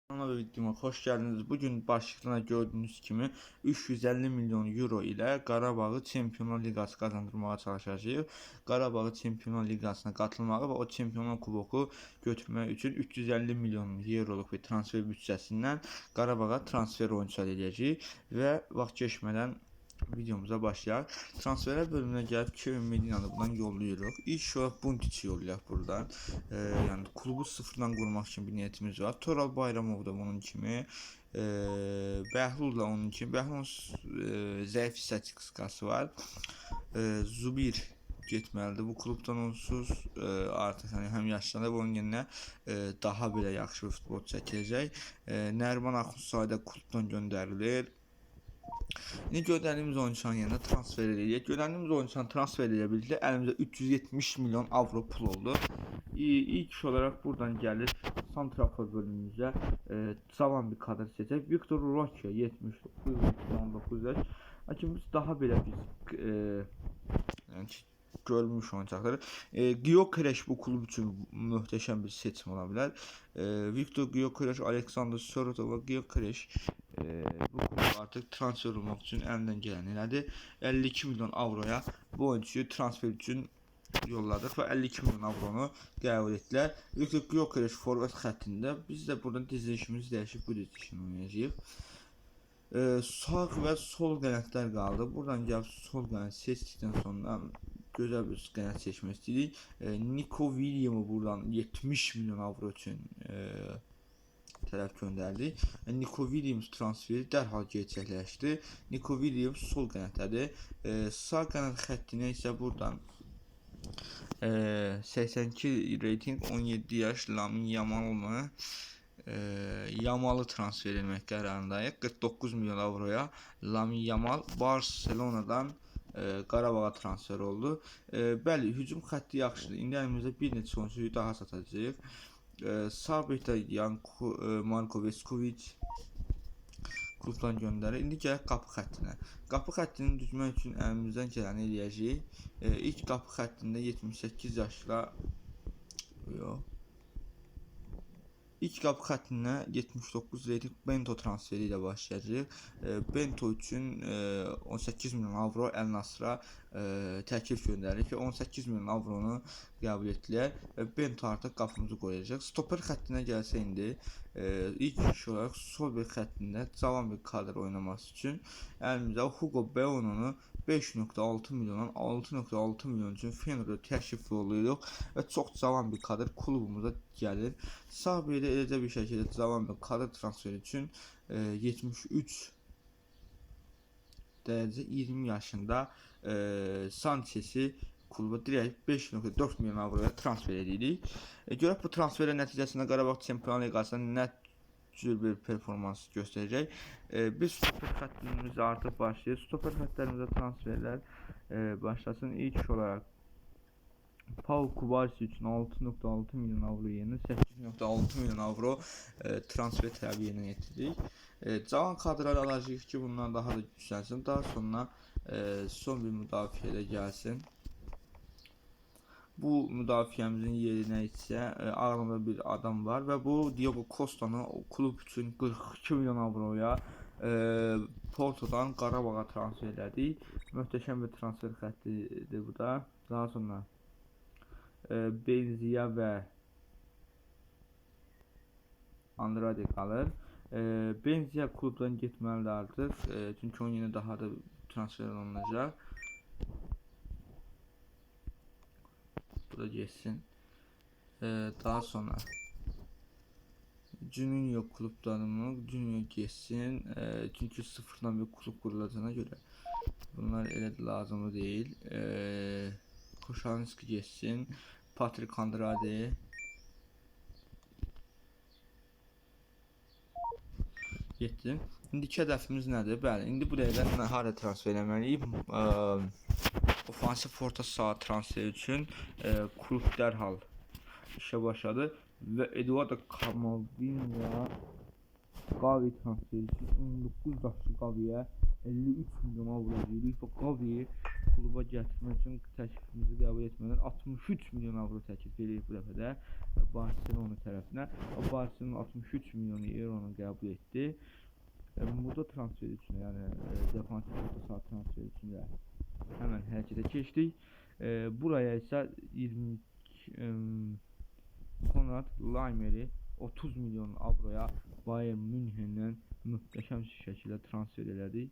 Kanalıma ve videoma hoş geldiniz. Bugün başlıkta gördüğünüz kimi 350 milyon euro ile Qarabağı Çempionlar Liqası qazandırmağa çalışacağıq. Qarabağı Çempionlar Liqasına qatılmağı və o Çempionlar Kuboku götürmək üçün 350 milyon euroluq bir transfer büdcəsindən Qarabağa transfer oyunçular edəcəyik və vaxt keçmədən videomuza başlayaq. Transferler bölümüne gəlib Kevin Medina'nı buradan yollayırıq. İlk olarak Buntici yollayaq buradan. Yani klubu sıfırdan qurmaq için bir niyetimiz var. Toral Bayramov da bunun kimi. Bəhlul da onun kimi. Bəhlulun zəif statistikası var. Zubir getməlidir. Bu klubdan onsuz artıq hani həm yaşlanıb onun yerinə daha belə yaxşı bir futbol çəkiləcək. Nəriman Axunzadə klubdan göndərilir. İndi göndərdiyimiz oyunçunun yerinə transfer edəcəyik. Göndərdiyimiz oyunçunu transfer edə bildik. Əlimizdə 370 milyon avro pul oldu. İlk olarak buradan gəlir santrafor bölümümüzə cavan bir kadr seçəcək. Viktor Rocha 79 yaş. Lakin biz daha belə biz yəni görmüş oyuncaqları. Gyökeres bu klub üçün möhtəşəm bir seçim ola bilər. Viktor Gyökeres, Alexander Sorotov və Gyökeres bu klub artıq transfer olmaq üçün əlindən gələn elədi. 52 milyon avroya bu oyuncuyu transfer üçün yolladıq və 52 milyon avronu qəbul etdilər. Viktor Gyökeres forvet xəttində biz də buradan dizilişimizi dəyişib bu dizilişini oynayacağıq. Sağ və sol qənətlər qaldı. Buradan gəlib sol qənət seçdikdən sonra gözəl bir qənət seçmək istəyirik. Nico William'ı buradan 70 milyon avro üçün tərəf göndərdi. Nico Williams transferi dərhal gerçəkləşdi. Nico Williams sol qənətdədir. Sağ qənət xəttinə isə buradan 82 reyting 17 yaş Lamine Yamal'ı Yamal'ı transfer etmək qərarındayıq. 49 milyon avroya Lamine Yamal Barcelona'dan Qarabağa transfer oldu. Bəli, hücum xətti yaxşıdır. İndi əlimizdə bir neçə oyuncuyu daha satacağıq. Sağ bekdə Marko Veskovic klubdan göndərir. İndi gələk qapı xəttinə. Qapı xəttini düzmək üçün əlimizdən gələni eləyəcəyik. İlk qapı xəttində 78 yaşlı İlk qapı xəttinə 79 reyting Bento transferi ilə başlayacağıq. Bento üçün 18 milyon avro El Nasr'a təklif göndəririk və 18 milyon avronu qəbul etdilər və Bento artıq qapımızı qoyacaq. Stoper xəttinə gəlsə indi ilk iş olaraq sol bek xəttində cavan bir kadr oynaması üçün əlimizdə Hugo Beonunu 5.6 milyondan 6.6 milyon üçün Fener'ə təklif yollayırıq və çox cavan bir kadr klubumuza gəlir. Sağ beydə eləcə bir şəkildə cavan bir kadr transferi üçün 73 dərəcə 20 yaşında Sanchez'i kluba direkt 5.4 milyon avroya transfer edirik. Görək bu transferin nəticəsində Qarabağ Çempionlar Liqasında nə cür bir performans göstərəcək. Biz stoper xəttimizi artıq başlayır. Stoper xəttlərimizə transferlər başlasın. İlk olarak Paul Kubarsi üçün 6.6 milyon avro yerinə 8.6 milyon avro transfer tələbi yerinə yetiririk. Cavan kadrlar alacağıq ki, bundan daha da yüksəlsin. Daha sonra son bir müdafiə də gəlsin. Bu müdafiəmizin yerinə isə ağlımda bir adam var və bu Diogo Costa'nı klub üçün 42 milyon avroya Porto'dan Qarabağa transfer elədik. Möhtəşəm bir transfer xəttidir bu da. Daha sonra Benzia və Andrade qalır. Benzia klubdan getməlidir artıq. Çünki onun yerinə daha da transfer olunacaq. Bu da geçsin. Daha sonra Junior klublarımı Junior geçsin. Çünkü sıfırdan bir klub kurulacağına göre bunlar elə də lazımlı değil. Koşanski geçsin. Patrick Andrade getdim. İndiki hədəfimiz nədir? Bəli, indi bu dəqiqə hara transfer etməliyik? Ofansif orta saha transferi üçün klub dərhal işə başladı və Eduardo Camavinga Gavi transferi üçün 19 yaşlı Gavi'yə 53 milyon avro veririk və Gavi kluba gətirmək üçün təklifimizi qəbul etmədən 63 milyon avro təklif edib bu dəfə də Barcelona tərəfinə. Barcelona 63 milyon evronu qəbul etdi. Burada transfer üçün, yəni defansif orta saha transfer üçün də həmən hərəkətə keçdik. Buraya isə 20 Konrad Laimeri 30 milyon avroya Bayern Münhendən möhtəşəm şəkildə transfer elədik.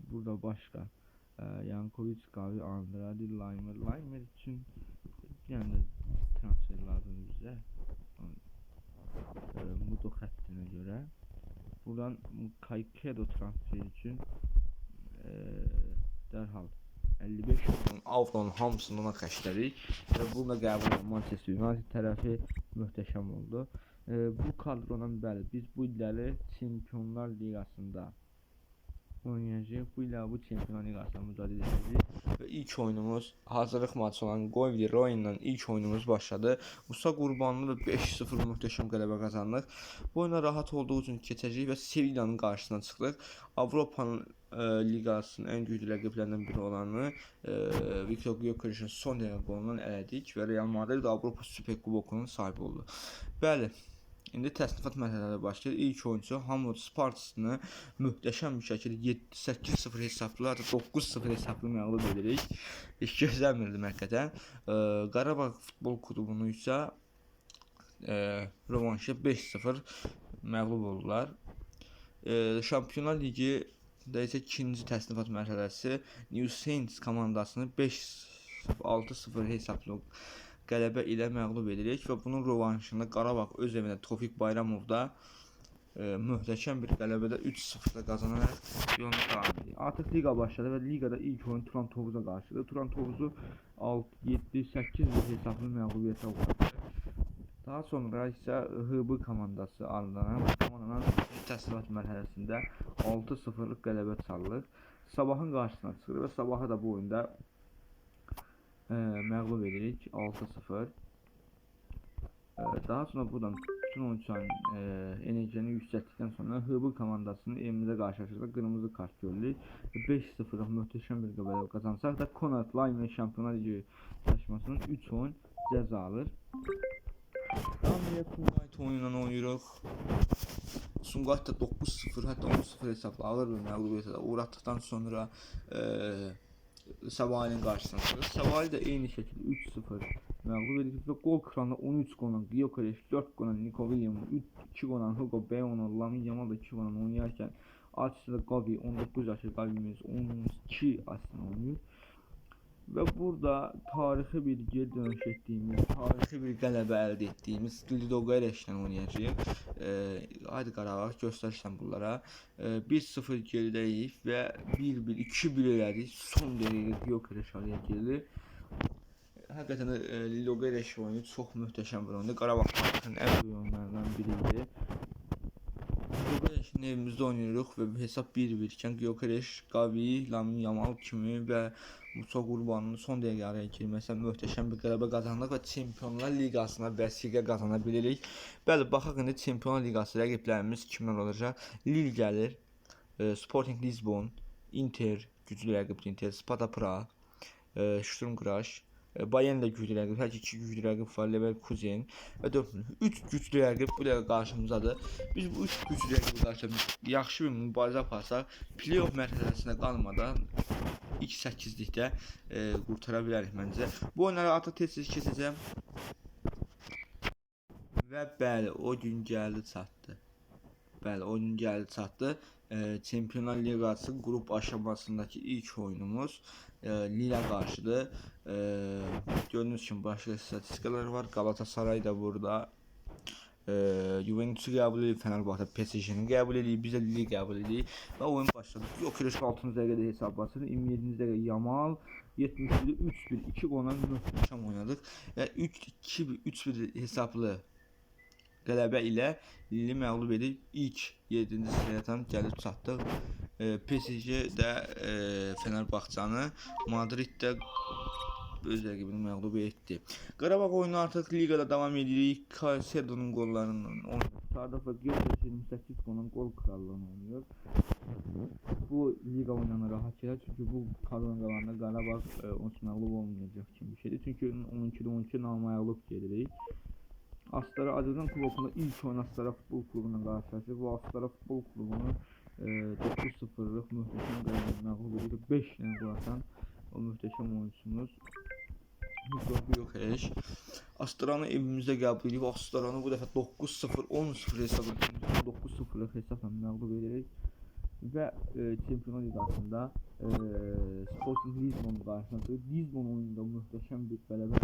Burada başqa Yankovic, Gavi, Andrade, Laimer üçün yəni də transfer lazımdır bizə. Mudo xəttinə görə. Buradan Caicedo transfer üçün dərhal 55 milyon avronun hamısını ona xərclədik. Bunu da qəbul edən Manchester United tərəfi möhtəşəm oldu. Bu kadrodan bəli biz bu illəri Çempionlar Liqasında oynayacağıq. Bu illər bu Çempionlar Liqasında mücadilə edəcəyik. Və ilk oyunumuz hazırlıq maçı olan Goyli Roy'la ilk oyunumuz başladı. Musa Qurbanlı və 5-0 möhtəşəm qələbə qazandıq. Bu oyuna rahat olduğu üçün keçəcəyik və Sevilla'nın qarşısına çıxdıq. Avropanın liqasının ən güclü rəqiblərindən biri olanı Viktor Gyökeres'in son dəqiqə qolundan elədik və Real Madrid Avropa Super Kubokunun sahibi oldu. Bəli, indi təsnifat mərhələləri başlayır. İlk oyuncu Hamburg Spartasını möhtəşəm bir şəkildə 8-0 hesablı, hətta 9-0 hesablı məğlub edirik. Heç gözləmirdim həqiqətən. Qarabağ Futbol Klubunu isə rövanşda 5-0 məğlub oldular. Şampiyonlar Ligi də isə ikinci təsnifat mərhələsi New Saints komandasını 6-0 hesablı qələbə ilə məğlub edirik və bunun rövanşında Qarabağ öz evində Tofiq Bayramovda möhtəşəm bir qələbədə 3-0 qazanaraq yoluna davam edir. Artıq liqa başladı və liqada ilk oyun Turan Tovuza qarşıdır. Turan Tovuzu 6-7-8 hesablı məğlubiyyətə uğradı. Daha sonra isə HB komandası adlanan komandanın təsnifat mərhələsində 6-0'lık qələbə çalırıq. Sabahın qarşısına çıxır və Sabahı da bu oyunda məğlub edirik 6-0. Daha sonra buradan bütün oyuncuların enerjini yüksəltdikdən sonra HB komandasının evimizə qarşılaşırsa qırmızı kart görürük. 5-0'lık möhtəşəm bir qələbə qazansaq da Konrad Laimer Şampiyonlar Ligi yarışmasının 3 oyun cəza alır. Sumqayıt oyunla oynayırıq. Sumqayıt da 9-0 hətta 10-0 hesabla ağır bir məğlubiyyətə uğratdıqdan sonra Sabahın qarşısına çıxır. Sabahı da eyni şəkildə 3-0 məğlub edirik və qol kralında 13 qonan Gyökeres, 4 qonan Nico Williams, 2 qonan Hugo Beyon'u, Lamine Yamal da 2 qonan oynayarkən Arsenal'da Gavi 19 yaşlı Gavi'miz 12 aslında oynayır. Və burada tarixi bir geri dönüş etdiyimiz, tarixi bir qələbə əldə etdiyimiz Ludogorets ilə oynayacağıq. Haydi Qarabağ göstərsən bunlara. 1-0 geridəyik və 1-1, 2-1 elədik. Son dəqiqə Gyökeres araya girdi. Həqiqətən Ludogorets oyunu çox möhtəşəm bir oyundur. Qarabağ tarixinin ən böyük oyunlarından biri idi. Gyökeres'in evimizdə oynayırıq və hesab 1-1 ikən Gyökeres, Gavi, Lamine Yamal kimi və Musa Qurbanının son dəqiqə araya girməsə möhtəşəm bir qələbə qazandıq və Çempionlar Liqasına vəsiqə qazana bilirik. Bəli, baxaq indi Çempionlar Liqası rəqiblərimiz kimlər olacaq? Lille gəlir, Sporting Lisbon, Inter, güclü rəqibdir Inter, Sparta Prag, Sturm Graz, Bayern də güclü rəqib, hər iki güclü rəqib var, Leverkusen və 3 güclü rəqib bu dəqiqə qarşımızdadır. Biz bu 3 güclü rəqibi qarşısında yaxşı bir mübarizə aparsaq, play-off mərhələsinə qalmadan ilk 8-likdə qurtara bilərik məncə. Bu oyunları artıq tez-tez keçəcəm. Və bəli, o gün gəldi çatdı. Bəli, o gün gəldi çatdı. Çempionlar Liqası qrup aşamasındakı ilk oyunumuz Lille qarşıdır. Gördüyünüz kimi başqa statistikalar var. Galatasaray da burada. Juventus'u qəbul edib, Fenerbahçe PSG'ni qəbul edib, biz də Lille qəbul edib və oyun başladı. Gyökeres 6-cı dəqiqədə hesab basır, 27-ci dəqiqə Yamal, 70-də 3-1, 2 qonan möhtəşəm oynadık və 3-1 hesablı qələbə ilə Lille məğlub edib ilk 7-ci sıradan gəlib çatdıq. PSG də Fenerbahçe'ni, Madrid də öz rəqibini məğlub etdi. Qarabağ oyunu artıq liqada davam edirik. Caicedo'nun qollarından oyunu tutardı və Gyökeres 28 qolla qol krallığını oynayır. Bu liqa oynanır rahat gəlir, çünki bu kadronun qalanında Qarabağ onsuz məğlub olmayacaq kimi bir şeydir. Çünki 12-12 naməğlub gedirik. Astara Azərbaycan klubunda ilk oyun Astara Futbol Klubundan qarşılaşır. Bu Astara Futbol Klubunu 9-0'lıq möhtəşəm qələbələ məğlub edib 5 ilə qol atan o möhtəşəm oyuncumuz Gyökeres. Astaranı evimizdə qəbul edib Astaranı bu dəfə 9-0 10-0 hesab edirik. 9-0'lıq hesabla məğlub edirik və Çempionlar Liqasında Sporting Lisbon qarşısında Lisbon oyununda möhtəşəm bir qələbə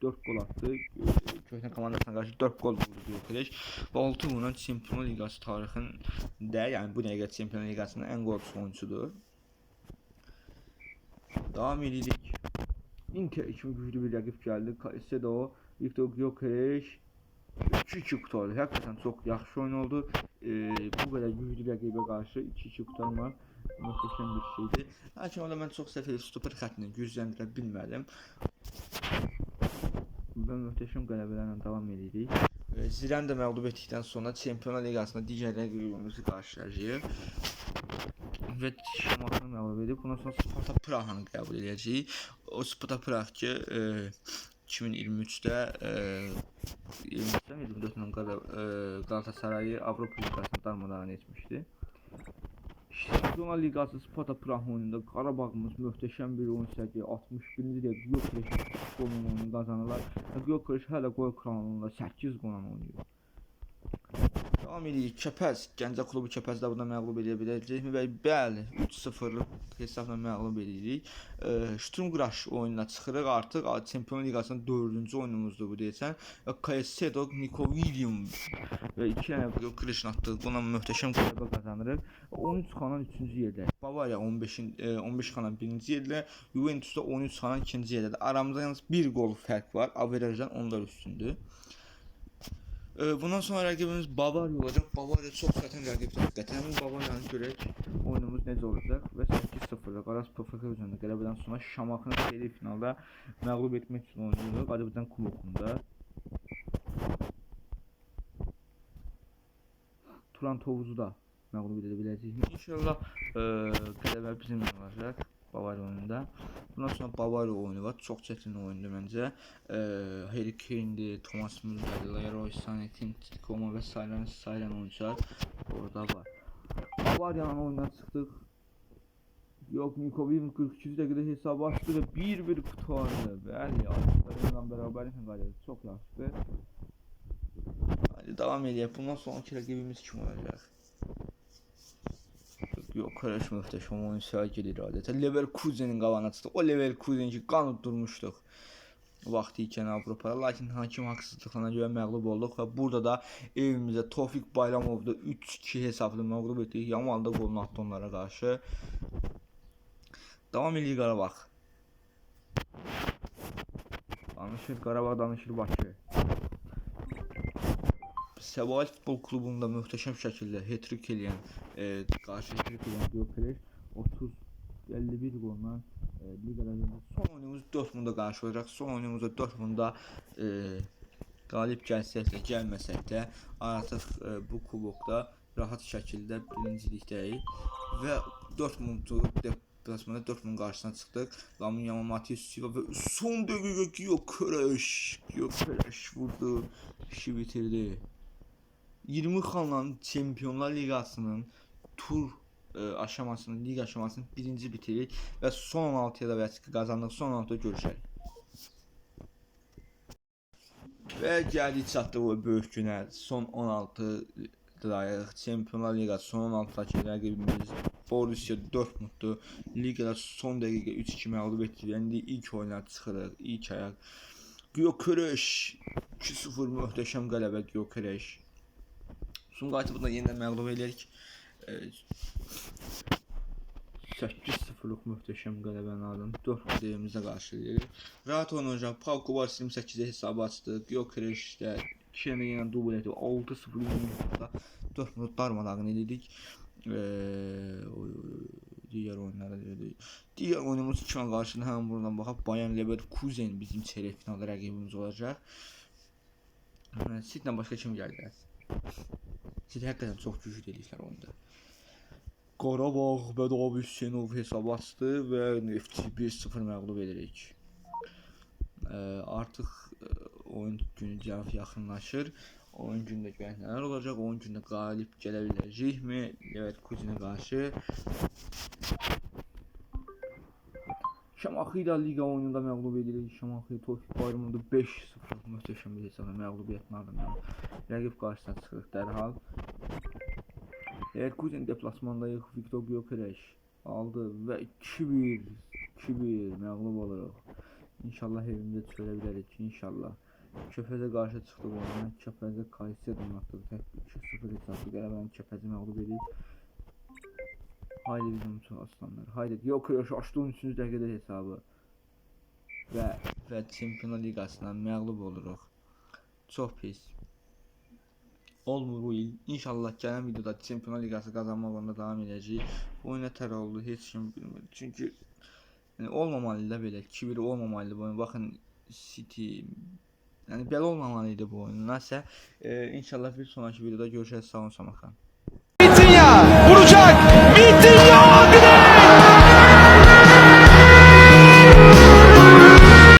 4 gol attı. Köhnə komandasına qarşı 4 gol vurdu Gyökeres və 6 vuran Çempionlar Liqası tarixində, yəni bu dəqiqə Çempionlar Liqasının ən qolçu oyuncusudur. Davam edirik. Inter kimi güclü bir rəqib gəldi. Caicedo, Viktor Gyökeres 2-2 qutardı. Həqiqətən çox yaxşı oyun oldu. Bu qədər güclü rəqibə qarşı 2-2 qutarmaq möhtəşəm bir şeydir. Lakin orada mən çox səhv stoper xəttini gücləndirə bilmədim. Və möhtəşəm qələbələrlə davam edirik. Zirəni də məğlub etdikdən sonra Çempionlar Liqasında digər rəqibimizi qarşılayacağıq. Və Şamaxını məğlub edib, bundan sonra Sparta Praha'nı qəbul edəcəyik. O Sparta Prah ki 2023'də 24'ün Galatasaray'ı Avropa Liqasında darmadağın etmişdi. Şampiyonlar Liqası Sparta Prah oyununda Qarabağımız möhtəşəm bir oyun sərgiləyir. 61-ci dəqiqə Gyökeres qolunun oyunu qazanırlar. Gyökeres hələ qol kralında 8 qolla oynayır. Davam edirik. Kəpəz, Gəncə klubu Kəpəzdə burada məğlub edə biləcəkmi? Bəli, 3-0'lıq hesabla məğlub edirik. Sturmgraş oyununa çıxırıq artıq. Çempionlar Liqasının 4-cü oyunumuzdur bu deyəsən. Caicedo, Nico Williams və 2 dənə Gyökeresin atdığı qolla möhtəşəm qələbə qazanırıq. 13 xandan 3-cü yerdə. Bavariya 15 xandan 1-ci yerdə. Juventus'da 13 xandan 2-ci yerdədir. Aramızda yalnız 1 gol fərq var. Averajdan onlar üstündür. Bundan sonra rəqibimiz Bavariya olacaq. Bavariya çox çətin rəqibdir. Həqiqətən Bavariyanı görək oyunumuz necə olacaq və 8-0'da Qaras PFK üzərində qələbədən sonra Şamaxını seyri finalda məğlub etmək üçün oynayırıq Azərbaycan klubunda. Turan Tovuzu da məğlub edə biləcəyik. İnşallah qələbə bizim olacaq Bavariya oyununda. Bundan sonra Bavariya oyunu var. Çox çətin oyundur məncə. Harry Kane'dir, Thomas Müller'dir, Leroy Sané, Tikoma və sairən oyuncular orada var. Bavariyanın oyundan çıxdıq. Yok, Nico Williams 42 dəqiqədə hesabı açdı və 1-1 qutardı. Bəli, Azərbaycanla bərabərliklə qayıdır. Çox yaxşıdır. Hadi davam edək. Bundan sonraki rəqibimiz kim olacaq? Gyökeres möhtəşəm oyun sərgiləyir adətən. Leverkusen'in qabağına çıxdı. O Leverkusen ki qan udurmuşduq vaxtı ikən Avropada. Lakin hakim haqsızlıqlarına görə məğlub olduq və burada da evimizdə Tofiq Bayramov'da 3-2 hesablı məğlub etdik. Yamalda qolunu atdı onlara qarşı. Davam edir Qarabağ. Danışır Qarabağ, danışır Bakı. Səvail Futbol Klubunda möhtəşəm şəkildə hat-trick eləyən qarşı hat-trick eləyən Gyökeres 51 qolla liqada son oyunumuz Dortmund'a qarşı olacaq. Son oyunumuzda Dortmund'a qalib gəlsək də, gəlməsək də artıq bu kubokda rahat şəkildə birincilikdəyik və Dortmund qarşısına çıxdıq. Lamine Yamal, Matheus Silva və son dəqiqə Gyökeres vurdu, işi bitirdi. 20 xanla Çempionlar Liqasının tur aşamasını, liga aşamasını birinci bitirik və son 16'ya da vəsiqə qazandıq. Son 16'da görüşərik. Və gəldik çatdıq o böyük günə. Son 16'dayıq. Çempionlar Liqası son 16'dakı rəqibimiz Borussia Dortmund'dur. Liqada son dəqiqə 3-2 məğlub etdik. İndi ilk oyuna çıxırıq, ilk ayaq. Gyökeres 2-0 möhtəşəm qələbə Gyökeres. Sumqayıtı bunda yenidən məğlub edirik. 8-0'lıq möhtəşəm qələbənin ardından 4 evimizə qarşılayırıq. Rahat oynayacaq. Paul Kovac 28'də hesabı açdı. Gyökeres də 2 dənə yenə dubl etdi. 6-0 Dortmund'u darmadağın edirik. Diğer oyunlara dedik. Diğer oyunumuz kime karşı hemen buradan bakıp Bayern Leverkusen bizim çeyrek finalda rəqibimiz olacak. Sidlə başqa kim gəldi? Sid həqiqətən çox güclü dediklər oyunda. Qarabağ Bədov Hüseynov hesab açdı və Neftçi 1-0 məğlub edirik. Artıq oyun günü yaxınlaşır. Oyun günündə görək nələr olacaq. Oyun günündə qalib gələ biləcəkmi Leverkusenə qarşı? Şamaxı ilə liqa oyununda məğlub edirik. Şamaxı Tofik bayramında 5-0 möhtəşəm bir hesabla məğlubiyyətin ardından rəqib qarşısına çıxırıq dərhal. Leverkusen deplasmandayıq. Viktor Gyökeres aldı və 2-1 məğlub oluruq. İnşallah evimizdə çölə bilərik ki, inşallah. Köfəzə qarşı çıxdıq oyuna. Köfəzə Kaysedo'nun atdığı tək 2-0 hesablı qələbəni Köfəzi məğlub edib. Haydi bizim üçün aslanlar. Haydi Gyökeres açdı 13-cü dəqiqədə hesabı. Və Çempionlar Liqasından məğlub oluruq. Çox pis. Olmur bu il. İnşallah gələn videoda Çempionlar Liqası qazanmaq uğrunda davam edəcəyik. Oyun nətər oldu heç kim bilmir. Çünki yəni olmamalı da belə 2-1 olmamalı bu oyun. Baxın City yəni belə olmamalı idi bu oyun. Nəsə inşallah bir sonraki videoda görüşəcək. Sağ olun, Samaxan.